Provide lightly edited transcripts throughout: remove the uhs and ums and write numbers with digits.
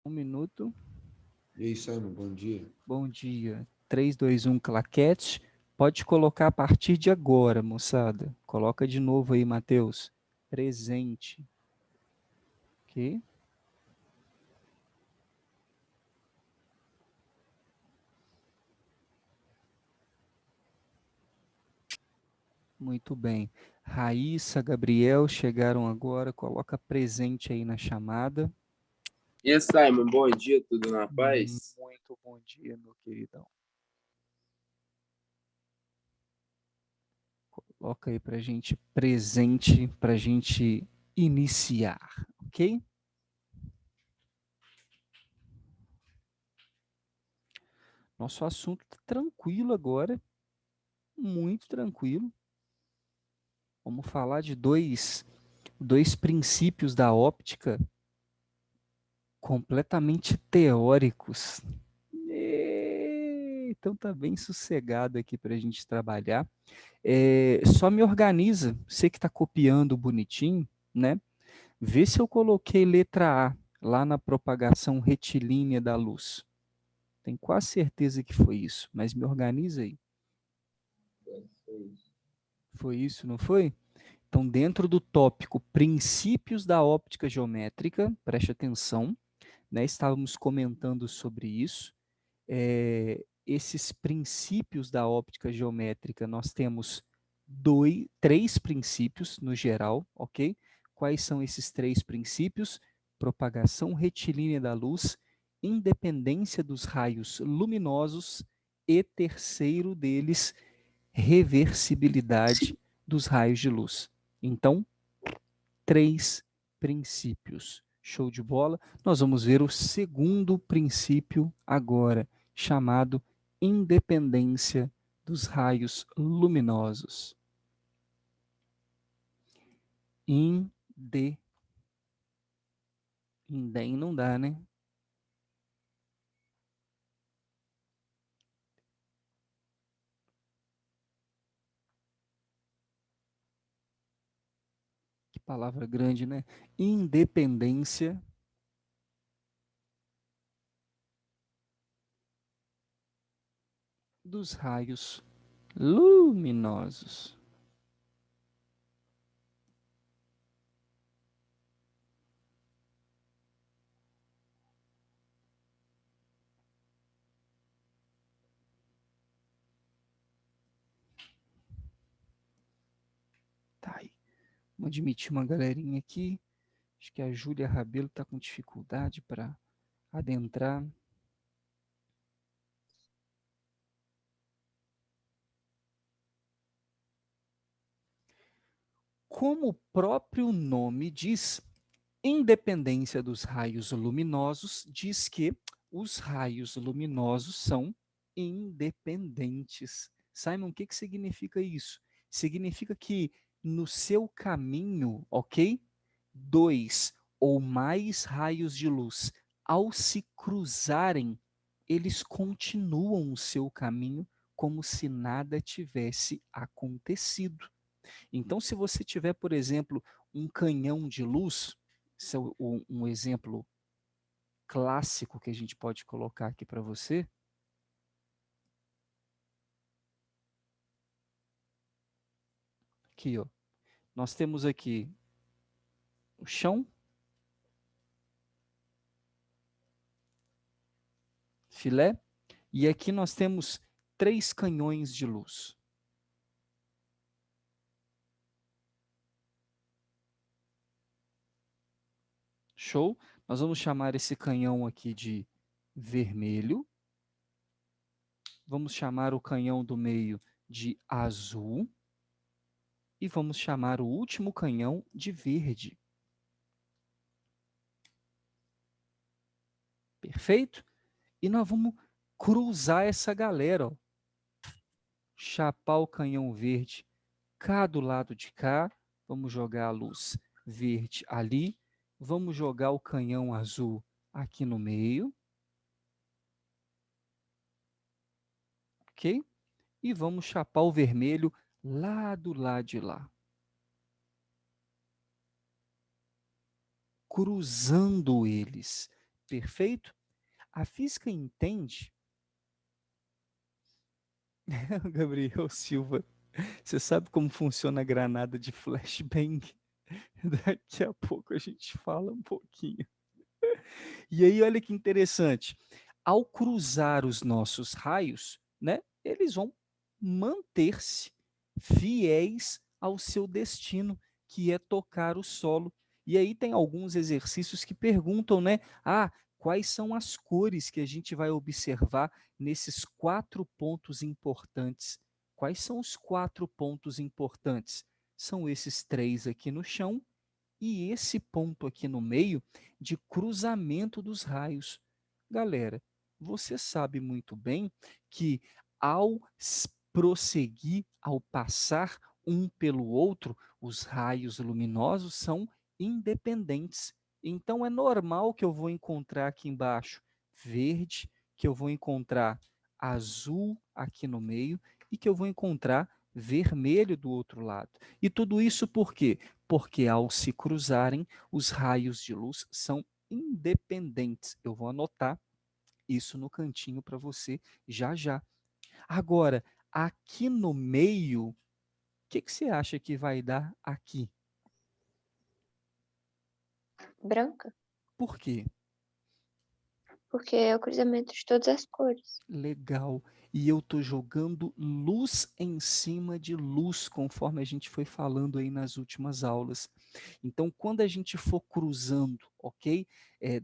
Um minuto. E aí, Simon, bom dia. Bom dia. 3, 2, 1, claquete. Pode colocar a partir de agora, moçada. Coloca de novo aí, Matheus. Presente. Ok? Muito bem. Raíssa, Gabriel, chegaram agora. Coloca presente aí na chamada. E aí, Simon, bom dia, tudo na paz? Muito bom dia, meu queridão. Coloca aí pra gente presente, pra gente iniciar, ok? Nosso assunto tá tranquilo agora, muito tranquilo. Vamos falar de dois princípios da óptica completamente teóricos. Então tá bem sossegado aqui para a gente trabalhar. Só me organiza, você que está copiando bonitinho, né? Vê se eu coloquei letra A lá na propagação retilínea da luz. Tenho quase certeza que foi isso, mas me organiza aí. Foi isso, não foi? Então, dentro do tópico princípios da óptica geométrica, preste atenção, né, estávamos comentando sobre isso. Esses princípios da óptica geométrica, nós temos três princípios no geral, ok? Quais são esses três princípios? Propagação retilínea da luz, independência dos raios luminosos e terceiro deles, reversibilidade dos raios de luz. Então, três princípios. Show de bola? Nós vamos ver o segundo princípio agora, chamado independência dos raios luminosos. Indem não dá, né? Que palavra grande, né? Independência dos raios luminosos. Tá aí. Vamos admitir uma galerinha aqui. Acho que a Júlia Rabelo está com dificuldade para adentrar. Como o próprio nome diz, independência dos raios luminosos diz que os raios luminosos são independentes. Simon, o que que significa isso? Significa que no seu caminho, ok? Dois ou mais raios de luz, ao se cruzarem, eles continuam o seu caminho como se nada tivesse acontecido. Então, se você tiver, por exemplo, um canhão de luz, isso é um exemplo clássico que a gente pode colocar aqui para você. Aqui, ó. Nós temos aqui o chão, filé, e aqui nós temos três canhões de luz. Show? Nós vamos chamar esse canhão aqui de vermelho. Vamos chamar o canhão do meio de azul. E vamos chamar o último canhão de verde. Perfeito? E nós vamos cruzar essa galera, ó. Chapar o canhão verde cá do lado de cá. Vamos jogar a luz verde ali. Vamos jogar o canhão azul aqui no meio. Ok? E vamos chapar o vermelho lá do lado de lá. Cruzando eles. Perfeito? A física entende, Gabriel Silva, você sabe como funciona a granada de flashbang? Daqui a pouco a gente fala um pouquinho. E aí, olha que interessante. Ao cruzar os nossos raios, né, eles vão manter-se fiéis ao seu destino, que é tocar o solo. E aí tem alguns exercícios que perguntam, né? Ah, quais são as cores que a gente vai observar nesses 4 pontos importantes? Quais são os 4 pontos importantes? São esses 3 aqui no chão e esse ponto aqui no meio de cruzamento dos raios. Galera, você sabe muito bem que ao prosseguir, ao passar um pelo outro, os raios luminosos são independentes. Então é normal que eu vou encontrar aqui embaixo verde, que eu vou encontrar azul aqui no meio e que eu vou encontrar vermelho do outro lado. E tudo isso por quê? Porque ao se cruzarem, os raios de luz são independentes. Eu vou anotar isso no cantinho para você já já. Agora, aqui no meio, o que você acha que vai dar aqui? Branca, Por quê? porque é o cruzamento de todas as cores. Legal. E eu estou jogando luz em cima de luz, conforme a gente foi falando aí nas últimas aulas. Então, quando a gente for cruzando, ok?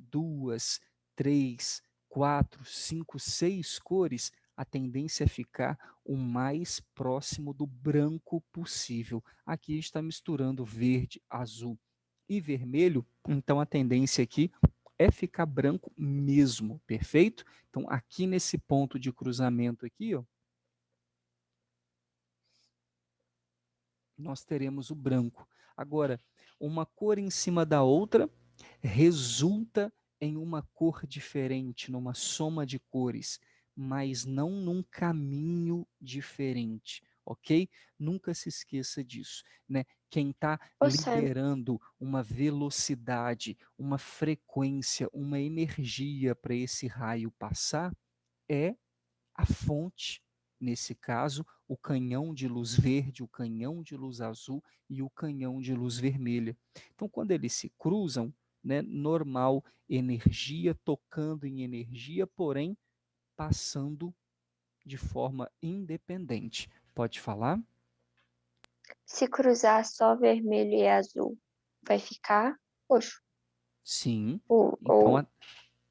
2, 3, 4, 5, 6 cores, a tendência é ficar o mais próximo do branco possível. Aqui a gente está misturando verde, azul e vermelho, então a tendência aqui é ficar branco mesmo, perfeito? Então, aqui nesse ponto de cruzamento aqui, ó, nós teremos o branco. Agora, uma cor em cima da outra resulta em uma cor diferente, numa soma de cores, mas não num caminho diferente, ok? Nunca se esqueça disso, né? Quem está Ô, Simon, liberando uma velocidade, uma frequência, uma energia para esse raio passar é a fonte, nesse caso, o canhão de luz verde, o canhão de luz azul e o canhão de luz vermelha. Então, quando eles se cruzam, né, normal, energia tocando em energia, porém passando de forma independente. Pode falar? se cruzar só vermelho e azul, vai ficar roxo. Sim. Ou, Então, ou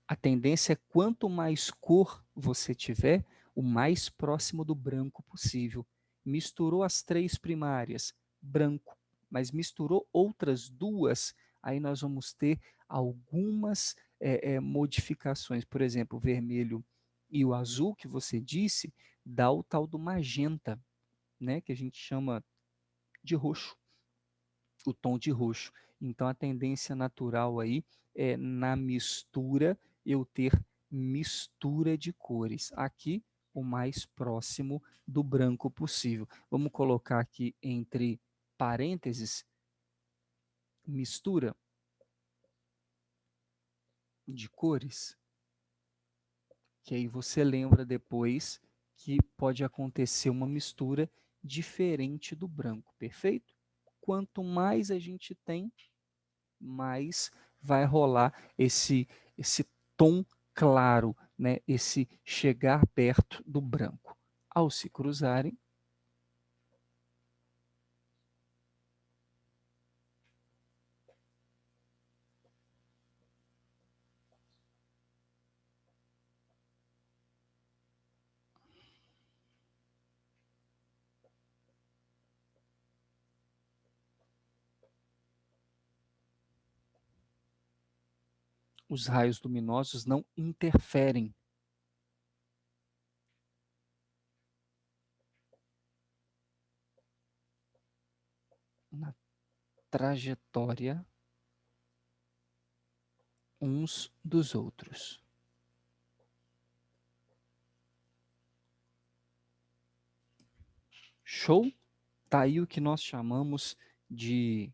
a tendência é quanto mais cor você tiver, o mais próximo do branco possível. Misturou as 3 primárias, branco, mas misturou outras 2, aí nós vamos ter algumas modificações. Por exemplo, o vermelho e o azul, que você disse, dá o tal do magenta, né, que a gente chama de roxo, o tom de roxo. Então, a tendência natural aí é, na mistura, eu ter mistura de cores. Aqui, o mais próximo do branco possível. Vamos colocar aqui entre parênteses, mistura de cores, que aí você lembra depois que pode acontecer uma mistura diferente do branco, perfeito? Quanto mais a gente tem, mais vai rolar esse tom claro, né? Esse chegar perto do branco. Ao se cruzarem, os raios luminosos não interferem na trajetória uns dos outros. Show? Tá aí o que nós chamamos de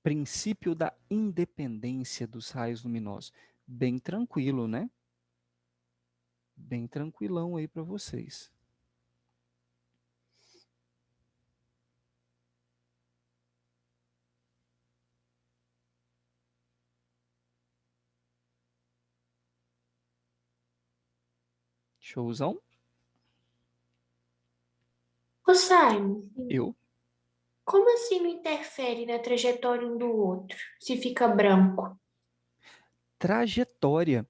princípio da independência dos raios luminosos. Bem tranquilo, né? Bem tranquilão aí para vocês. Showzão? Ô, Simon, Eu? como assim não interfere na trajetória um do outro, se fica branco? Trajetória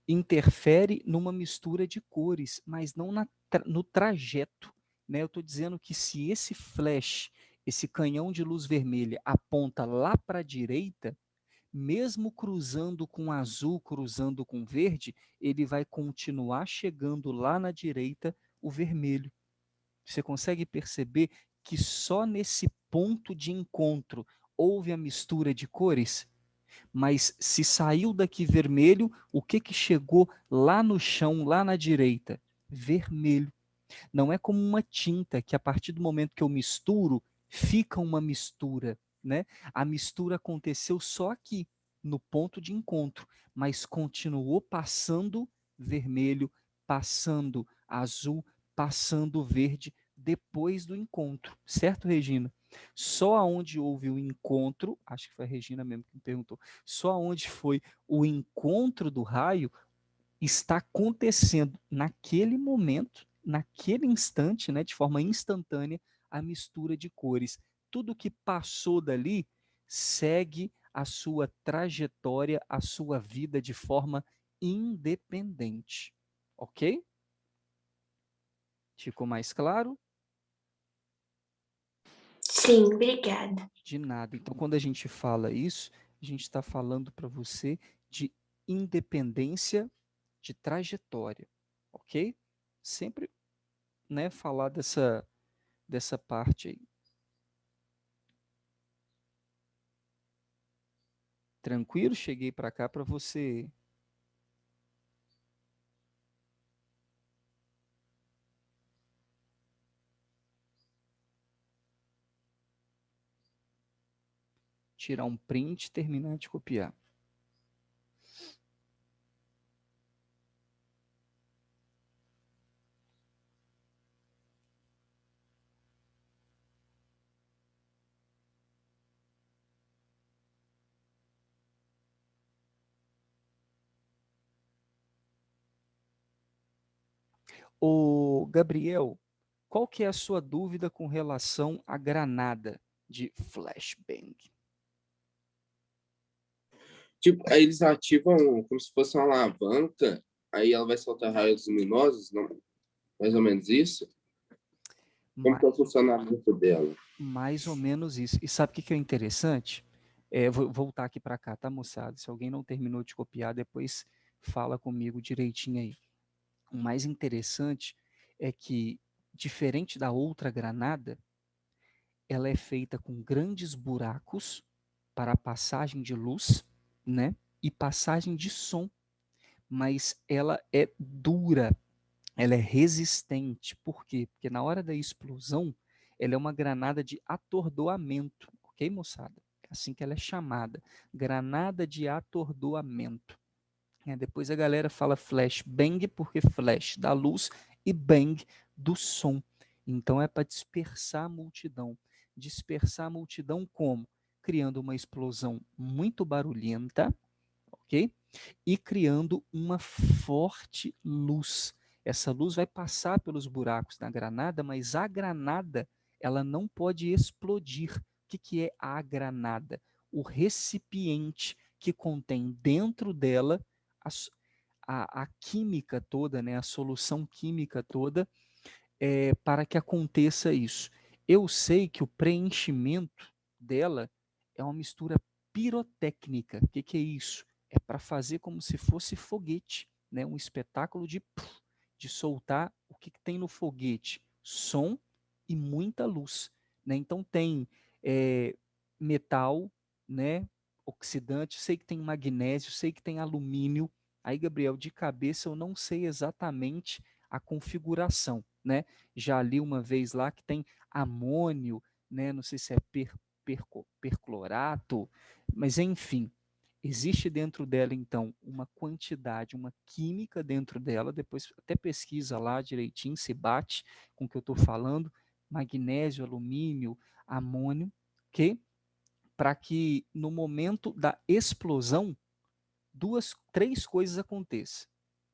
interfere numa mistura de cores, mas não no trajeto, né? Eu estou dizendo que se esse flash, esse canhão de luz vermelha aponta lá para a direita, mesmo cruzando com azul, cruzando com verde, ele vai continuar chegando lá na direita o vermelho. Você consegue perceber que só nesse ponto de encontro houve a mistura de cores? Mas se saiu daqui vermelho, o que que chegou lá no chão, lá na direita? Vermelho. Não é como uma tinta que a partir do momento que eu misturo, fica uma mistura, né? A mistura aconteceu só aqui, no ponto de encontro, mas continuou passando vermelho, passando azul, passando verde depois do encontro, certo, Regina? Só aonde houve o encontro, acho que foi a Regina mesmo que me perguntou, só onde foi o encontro do raio está acontecendo naquele momento, naquele instante, né, de forma instantânea, a mistura de cores. Tudo que passou dali segue a sua trajetória, a sua vida de forma independente. Ok? Ficou mais claro? Sim, obrigada. De nada. Então, quando a gente fala isso, a gente está falando para você de independência de trajetória, ok? Sempre, né, falar dessa parte aí. Tranquilo? Cheguei para cá para você tirar um print e terminar de copiar. Ô, Gabriel, qual que é a sua dúvida com relação à granada de flashbang? Tipo, aí eles ativam como se fosse uma alavanca, aí ela vai soltar raios luminosos, não? Mais ou menos isso? Como Ma- que é o funcionamento dela? Mais ou menos isso. E sabe o que que é interessante? Vou voltar aqui para cá, tá, moçada? Se alguém não terminou de copiar, depois fala comigo direitinho aí. O mais interessante é que, diferente da outra granada, ela é feita com grandes buracos para a passagem de luz, né? E passagem de som, mas ela é dura, ela é resistente. Por quê? Porque na hora da explosão, ela é uma granada de atordoamento, ok, moçada? É assim que ela é chamada, granada de atordoamento. Depois a galera fala flashbang porque flash da luz e bang do som. Então é para dispersar a multidão. Dispersar a multidão como? Criando uma explosão muito barulhenta, ok? E criando uma forte luz. Essa luz vai passar pelos buracos da granada, mas a granada ela não pode explodir. O que, que é a granada? O recipiente que contém dentro dela a química toda, né, a solução química toda, para que aconteça isso. Eu sei que o preenchimento dela é uma mistura pirotécnica. O que, que é isso? É para fazer como se fosse foguete, né? Um espetáculo de soltar o que, que tem no foguete: som e muita luz. Né? Então tem metal, né? Oxidante, sei que tem magnésio, sei que tem alumínio. Aí, Gabriel, de cabeça eu não sei exatamente a configuração, né? Já li uma vez lá que tem amônio, né? Não sei se é perclorato, mas enfim, existe dentro dela, então, uma quantidade, uma química dentro dela, depois até pesquisa lá direitinho, se bate com o que eu estou falando, magnésio, alumínio, amônio, ok? Para que no momento da explosão, três coisas aconteçam.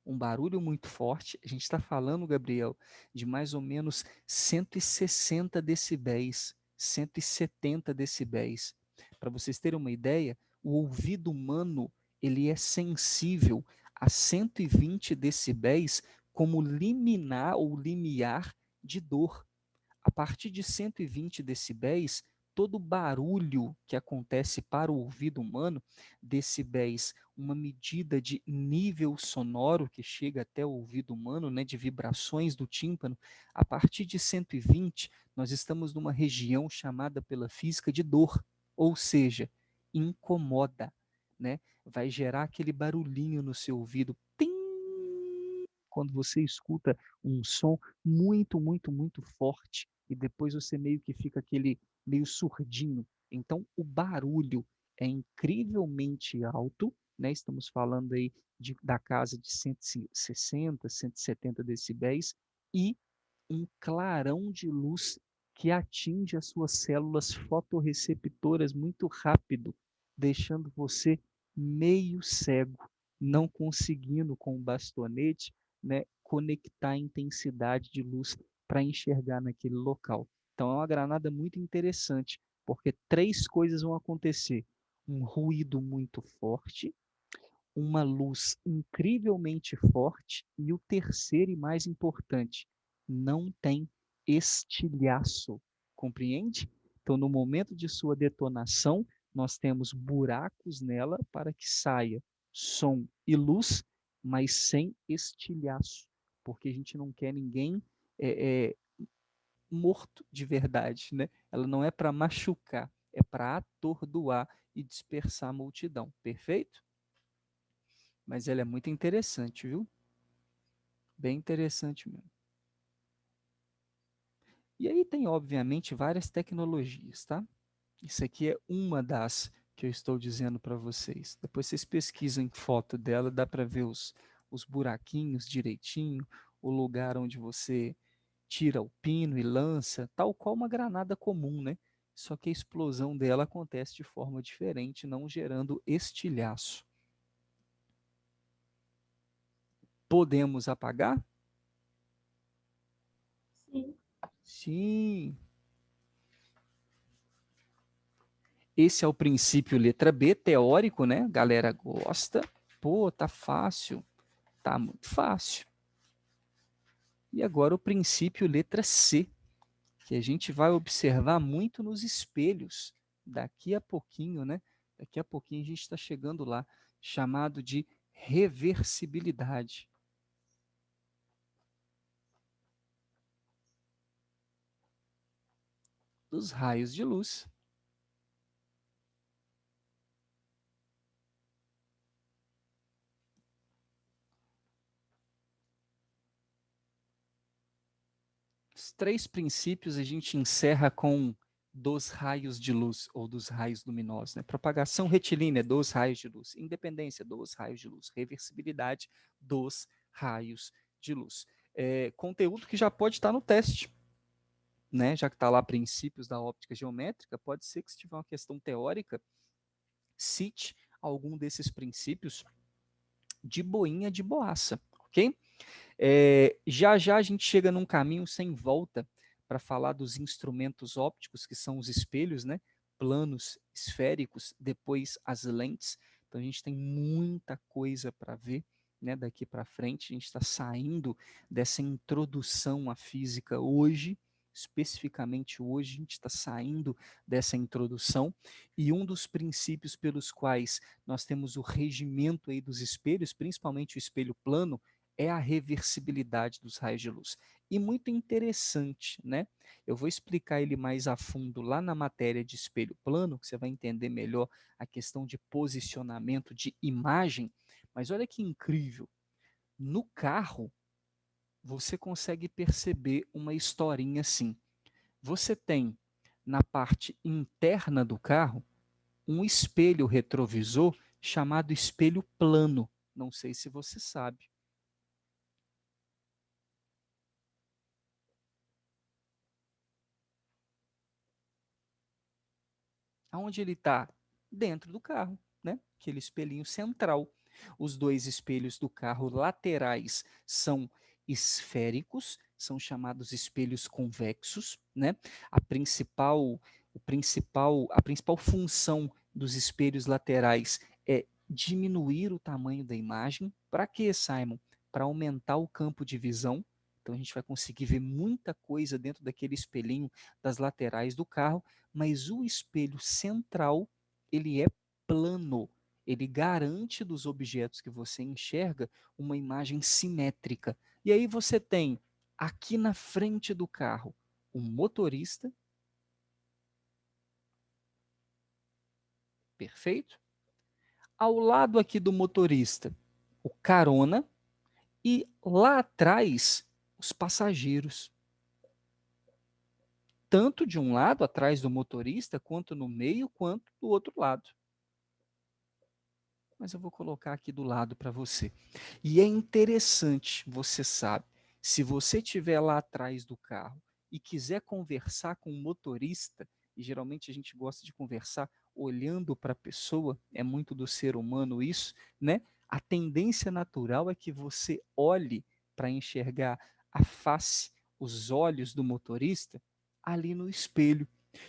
Um barulho muito forte, a gente está falando, Gabriel, de mais ou menos 160 decibéis, 170 decibéis. Para vocês terem uma ideia, o ouvido humano ele é sensível a 120 decibéis como liminar ou limiar de dor. A partir de 120 decibéis, todo barulho que acontece para o ouvido humano, decibéis, uma medida de nível sonoro que chega até o ouvido humano, né, de vibrações do tímpano, a partir de 120, nós estamos numa região chamada pela física de dor, ou seja, incomoda, né? Vai gerar aquele barulhinho no seu ouvido, tim, quando você escuta um som muito, muito, muito forte e depois você meio que fica aquele meio surdinho. Então, o barulho é incrivelmente alto, né? Estamos falando aí da casa de 160, 170 decibéis e um clarão de luz que atinge as suas células fotorreceptoras muito rápido, deixando você meio cego, não conseguindo com o bastonete, né, conectar a intensidade de luz para enxergar naquele local. Então é uma granada muito interessante, porque três coisas vão acontecer: um ruído muito forte, uma luz incrivelmente forte e o terceiro e mais importante, não tem estilhaço. Compreende? Então, no momento de sua detonação, nós temos buracos nela para que saia som e luz, mas sem estilhaço, porque a gente não quer ninguém morto de verdade, né? Ela não é para machucar, é para atordoar e dispersar a multidão. Perfeito? Mas ela é muito interessante, viu? Bem interessante mesmo. E aí tem, obviamente, várias tecnologias, tá? Isso aqui é uma das que eu estou dizendo para vocês. Depois vocês pesquisam foto dela, dá para ver os buraquinhos direitinho, o lugar onde você tira o pino e lança, tal qual uma granada comum, né? Só que a explosão dela acontece de forma diferente, não gerando estilhaço. Podemos apagar? Sim. Sim. Esse é o princípio letra B, teórico, né? Galera gosta. Pô, tá fácil. Tá muito fácil. E agora o princípio letra C, que a gente vai observar muito nos espelhos. Daqui a pouquinho, né? Daqui a pouquinho a gente está chegando lá, chamado de reversibilidade. Dos raios de luz. Os três princípios a gente encerra com dos raios de luz, ou dos raios luminosos. Né? Propagação retilínea, dos raios de luz. Independência, dos raios de luz. Reversibilidade, dos raios de luz. Conteúdo que já pode estar no teste. Né? Já que está lá princípios da óptica geométrica, pode ser que se tiver uma questão teórica, cite algum desses princípios de boinha de boaça, ok? Já já a gente chega num caminho sem volta para falar dos instrumentos ópticos, que são os espelhos, né? Planos, esféricos, depois as lentes. Então a gente tem muita coisa para ver, né? Daqui para frente, a gente está saindo dessa introdução à física hoje, especificamente hoje, a gente está saindo dessa introdução, e um dos princípios pelos quais nós temos o regimento aí dos espelhos, principalmente o espelho plano, é a reversibilidade dos raios de luz. E muito interessante, né? Eu vou explicar ele mais a fundo lá na matéria de espelho plano, que você vai entender melhor a questão de posicionamento de imagem, mas olha que incrível. No carro, você consegue perceber uma historinha assim. Você tem na parte interna do carro um espelho retrovisor chamado espelho plano. Não sei se você sabe. Aonde ele está? Dentro do carro, né? Aquele espelhinho central. Os dois espelhos do carro laterais são esféricos, são chamados espelhos convexos, né? A principal função dos espelhos laterais é diminuir o tamanho da imagem. Para quê, Simon? Para aumentar o campo de visão. Então a gente vai conseguir ver muita coisa dentro daquele espelhinho das laterais do carro, mas o espelho central, ele é plano. Ele garante dos objetos que você enxerga uma imagem simétrica. E aí você tem aqui na frente do carro um motorista, perfeito? Ao lado aqui do motorista, o carona, e lá atrás, os passageiros. Tanto de um lado, atrás do motorista, quanto no meio, quanto do outro lado. Mas eu vou colocar aqui do lado para você. E é interessante, você sabe, se você estiver lá atrás do carro e quiser conversar com o motorista, e geralmente a gente gosta de conversar olhando para a pessoa, é muito do ser humano isso, né? A tendência natural é que você olhe para enxergar a face, os olhos do motorista ali no espelho.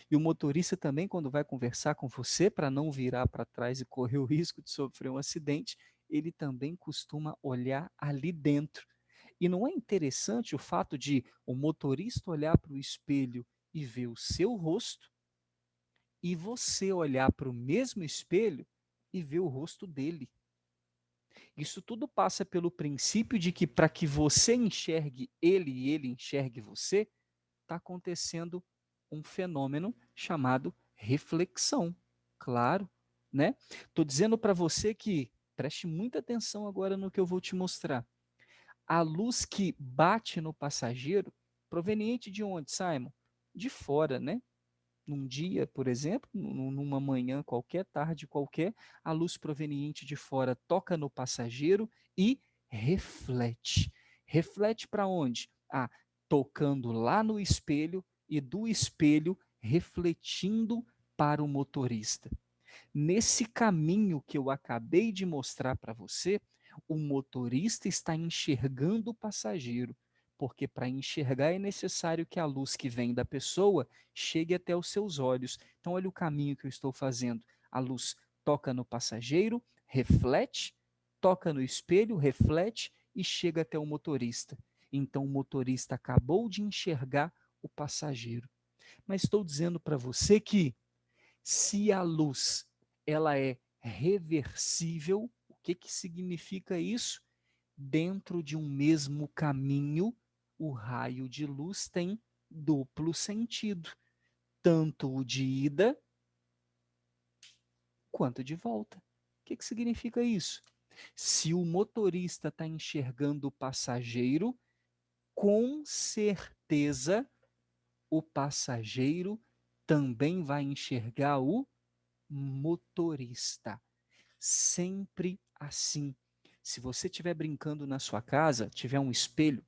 E o motorista também, quando vai conversar com você, para não virar para trás e correr o risco de sofrer um acidente, ele também costuma olhar ali dentro. E não é interessante o fato de o motorista olhar para o espelho e ver o seu rosto, e você olhar para o mesmo espelho e ver o rosto dele. Isso tudo passa pelo princípio de que para que você enxergue ele e ele enxergue você, está acontecendo um fenômeno chamado reflexão. Claro, né? Estou dizendo para você que preste muita atenção agora no que eu vou te mostrar. A luz que bate no passageiro, proveniente de onde, Simon? De fora, né? Num dia, por exemplo, numa manhã qualquer, tarde qualquer, a luz proveniente de fora toca no passageiro e reflete. Reflete para onde? Ah, tocando lá no espelho e do espelho refletindo para o motorista. Nesse caminho que eu acabei de mostrar para você, o motorista está enxergando o passageiro, porque para enxergar é necessário que a luz que vem da pessoa chegue até os seus olhos. Então, olha o caminho que eu estou fazendo. A luz toca no passageiro, reflete, toca no espelho, reflete e chega até o motorista. Então, o motorista acabou de enxergar o passageiro. Mas estou dizendo para você que se a luz ela é reversível, o que que significa isso? Dentro de um mesmo caminho, o raio de luz tem duplo sentido, tanto o de ida quanto de volta. O que que significa isso? Se o motorista está enxergando o passageiro, com certeza o passageiro também vai enxergar o motorista. Sempre assim. Se você estiver brincando na sua casa, tiver um espelho,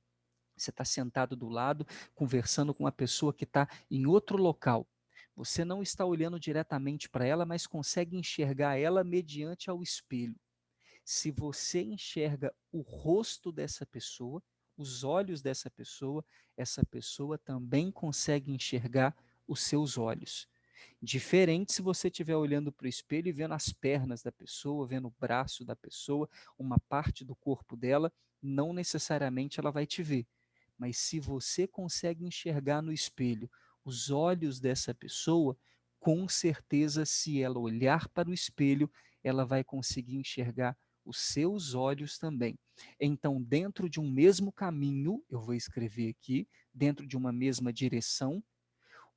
você está sentado do lado, conversando com uma pessoa que está em outro local. Você não está olhando diretamente para ela, mas consegue enxergar ela mediante ao espelho. Se você enxerga o rosto dessa pessoa, os olhos dessa pessoa, essa pessoa também consegue enxergar os seus olhos. Diferente se você estiver olhando para o espelho e vendo as pernas da pessoa, vendo o braço da pessoa, uma parte do corpo dela, não necessariamente ela vai te ver. Mas se você consegue enxergar no espelho os olhos dessa pessoa, com certeza, se ela olhar para o espelho, ela vai conseguir enxergar os seus olhos também. Então, dentro de um mesmo caminho, eu vou escrever aqui, dentro de uma mesma direção,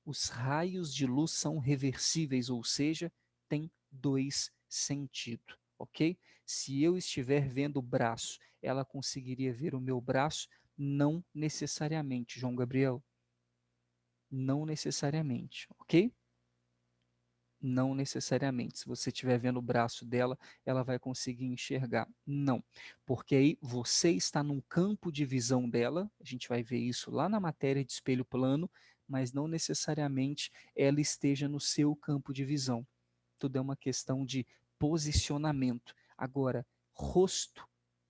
os raios de luz são reversíveis, ou seja, tem dois sentidos, ok? Se eu estiver vendo o braço, ela conseguiria ver o meu braço? Não necessariamente, João Gabriel. Não necessariamente, ok? Não necessariamente. Se você estiver vendo o braço dela, ela vai conseguir enxergar. Não, porque aí você está num campo de visão dela, a gente vai ver isso lá na matéria de espelho plano, mas não necessariamente ela esteja no seu campo de visão. Tudo é uma questão de posicionamento. Agora, rosto,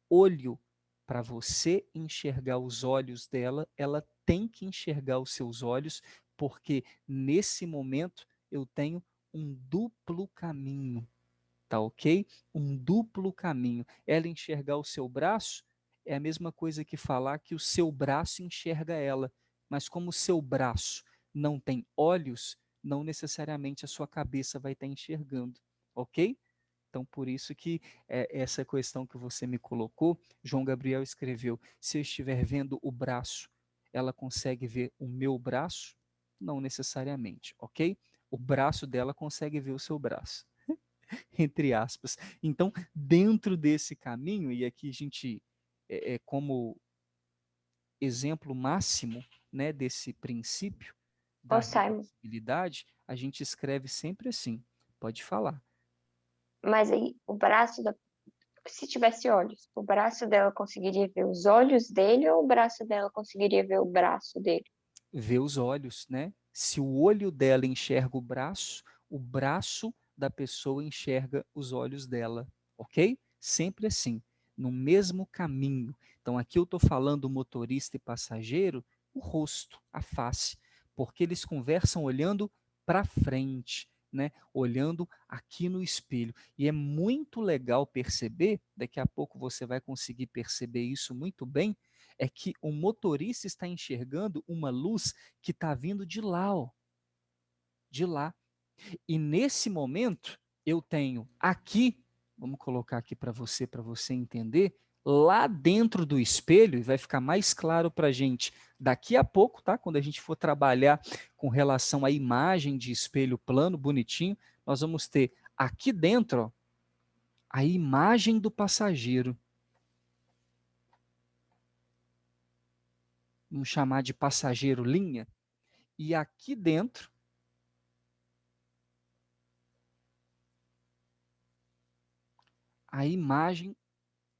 olho, para você enxergar os olhos dela, ela tem que enxergar os seus olhos, porque nesse momento eu tenho um duplo caminho, tá ok? Um duplo caminho. Ela enxergar o seu braço é a mesma coisa que falar que o seu braço enxerga ela, mas como o seu braço não tem olhos, não necessariamente a sua cabeça vai estar enxergando, ok? Então, por isso que essa questão que você me colocou, João Gabriel escreveu, se eu estiver vendo o braço, ela consegue ver o meu braço? Não necessariamente, ok? O braço dela consegue ver o seu braço, entre aspas. Então, dentro desse caminho, e aqui a gente, como exemplo máximo, né, desse princípio da Ô, Simon, reversibilidade, a gente escreve sempre assim, pode falar. mas aí o braço da. Se tivesse olhos, o braço dela conseguiria ver os olhos dele ou o braço dela conseguiria ver o braço dele? Ver os olhos, né? Se o olho dela enxerga o braço da pessoa enxerga os olhos dela, ok? Sempre assim, no mesmo caminho. Então aqui eu estou falando motorista e passageiro, o rosto, a face, porque eles conversam olhando para frente, né? Olhando aqui no espelho. E é muito legal perceber, daqui a pouco você vai conseguir perceber isso muito bem, é que o motorista está enxergando uma luz que está vindo de lá, ó, de lá. E nesse momento, eu tenho aqui, vamos colocar aqui para você entender, lá dentro do espelho, e vai ficar mais claro para a gente daqui a pouco, tá? Quando a gente for trabalhar com relação à imagem de espelho plano, bonitinho, nós vamos ter aqui dentro, ó, a imagem do passageiro. Vamos chamar de passageiro linha. E aqui dentro, a imagem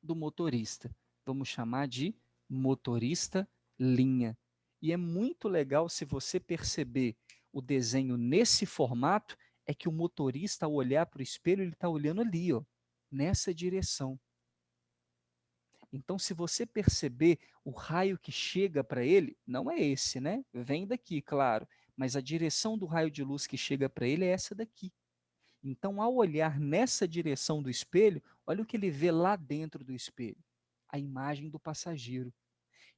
do motorista. Vamos chamar de motorista linha. E é muito legal se você perceber o desenho nesse formato, é que o motorista, ao olhar para o espelho, ele está olhando ali, ó, nessa direção. Então, se você perceber o raio que chega para ele, não é esse, né? Vem daqui, claro, mas a direção do raio de luz que chega para ele é essa daqui. Então, ao olhar nessa direção do espelho, olha o que ele vê lá dentro do espelho: a imagem do passageiro.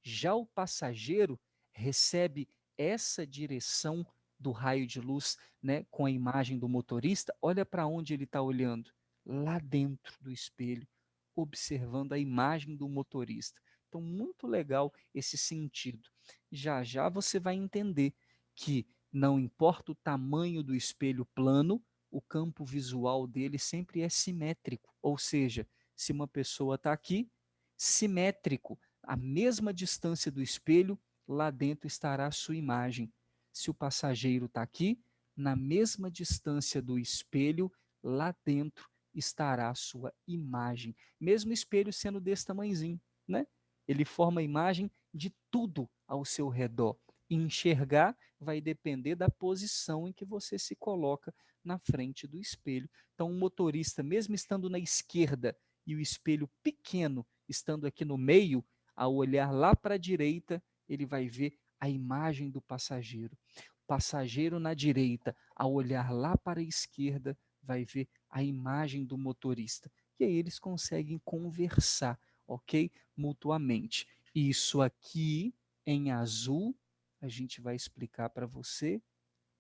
Já o passageiro recebe essa direção do raio de luz, né, com a imagem do motorista. Olha para onde ele está olhando: lá dentro do espelho, observando a imagem do motorista. Então, muito legal esse sentido. Já já você vai entender que não importa o tamanho do espelho plano, o campo visual dele sempre é simétrico. Ou seja, se uma pessoa está aqui, simétrico, a mesma distância do espelho, lá dentro estará a sua imagem. Se o passageiro está aqui, na mesma distância do espelho, lá dentro estará a sua imagem. Mesmo espelho sendo desse tamanhozinho, né? Ele forma a imagem de tudo ao seu redor. E enxergar vai depender da posição em que você se coloca na frente do espelho. Então, o motorista, mesmo estando na esquerda e o espelho pequeno estando aqui no meio, ao olhar lá para a direita, ele vai ver a imagem do passageiro. O passageiro na direita, ao olhar lá para a esquerda, vai ver a imagem do motorista. E aí eles conseguem conversar, ok? Mutuamente. Isso aqui em azul, a gente vai explicar para você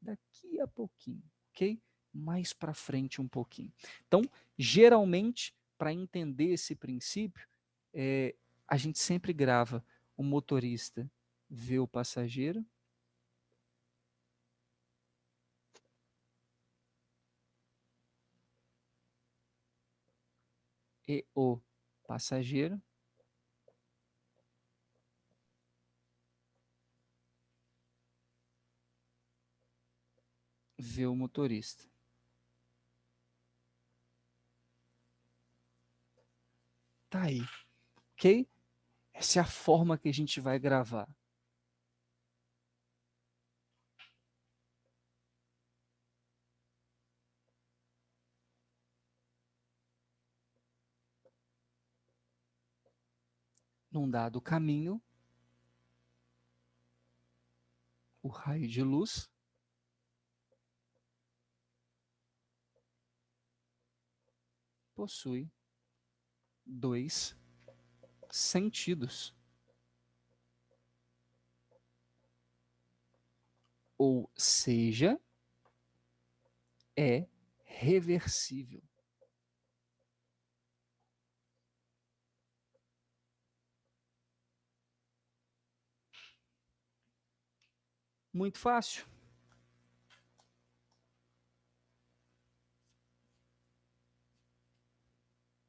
daqui a pouquinho, ok? Mais para frente um pouquinho. Então, geralmente, para entender esse princípio, a gente sempre grava: o motorista vê o passageiro, e o passageiro ver o motorista. Tá aí, ok? Essa é a forma que a gente vai gravar. Num dado caminho, o raio de luz possui 2 sentidos. Ou seja, é reversível. Muito fácil.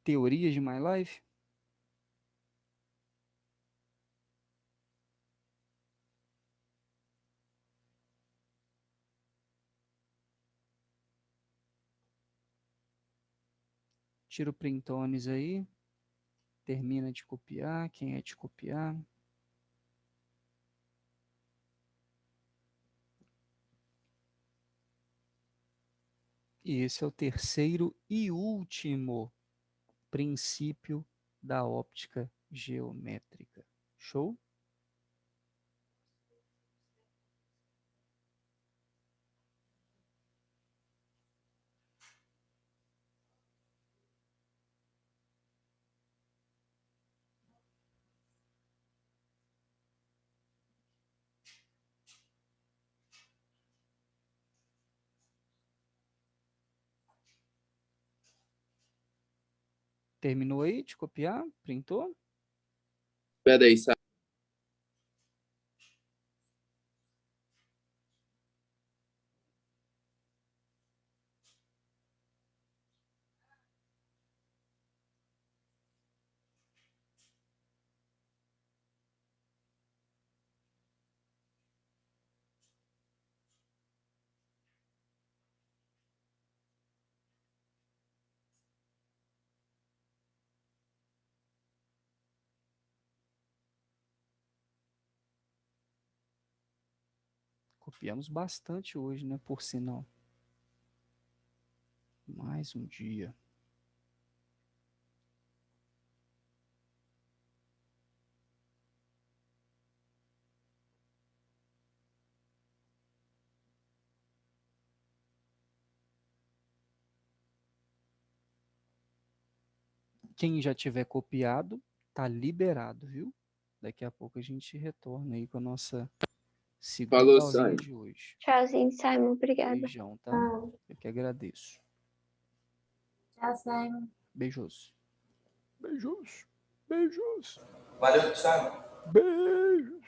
Teoria de My Life? Tira o printones aí. Termina de copiar. Quem é de copiar? E esse é o terceiro e último princípio da óptica geométrica. Show? Terminou aí de copiar? Printou? Espera aí, sabe? Copiamos bastante hoje, né? Por sinal. Mais um dia. Quem já tiver copiado, tá liberado, viu? Daqui a pouco a gente retorna aí com a nossa segunda Falou, aulinha Simon. de hoje. Tchauzinho, Simon. Obrigada. Beijão, tá? Tchau. Eu que agradeço. Tchau, Simon. Beijos. Beijos. Beijos. Valeu, Thiago. Beijos.